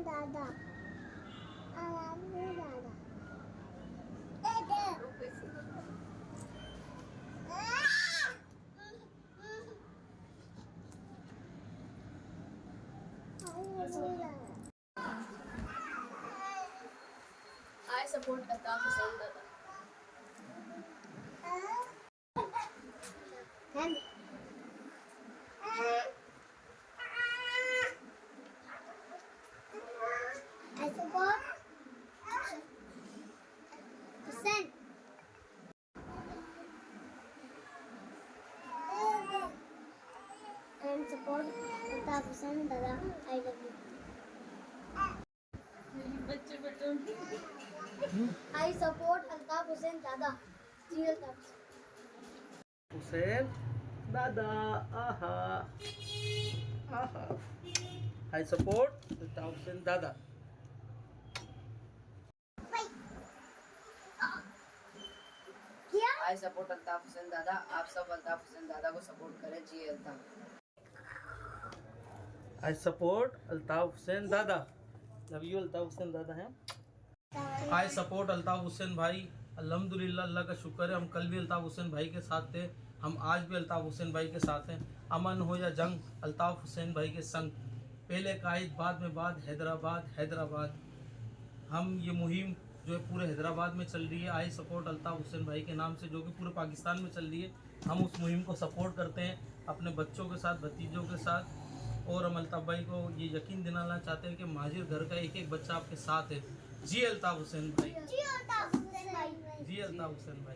दादा I support Altaf Hussain Dada. I support Hussain. And support Altaf Hussain Dada. I love you. I support Altaf Hussain Dada. Ji Altaf. Hussain दादा आहा आहा I support Altaf Hussain दादा। I support Altaf Hussain Dada. आप सब अल्ताफ हुसैन दादा को support करें। जी Altaf. I support Altaf Hussain दादा। लव यू अल्ताफ हुसैन दादा हैं। आई सपोर्ट अल्ताफ हुसैन भाई। अल्हम्दुलिल्लाह, अल्लाह का शुक्र है, हम कल भी अल्ताफ हुसैन भाई के साथ थे, हम आज भी अल्ताफ हुसैन भाई के साथ हैं। अमन हो या जंग, अल्ताफ हुसैन भाई के संग। पहले कायद बाद में बात, हैदराबाद हैदराबाद। हम ये मुहिम जो है पूरे हैदराबाद में चल रही है, आई सपोर्ट अल्ताफ हुसैन भाई के नाम से, जो कि पूरे पाकिस्तान में चल रही है। हम उस मुहिम को सपोर्ट करते हैं अपने बच्चों के साथ, भतीजों के साथ। और हम अल्ताफ भाई को ये यकीन दिलाना चाहते हैं कि महाजिर घर का एक एक बच्चा आपके साथ है। जी अल्ताफ हुसैन भाई, जी अल्ताफ हुसैन भाई। जी अल्ताफ हुसैन भाई।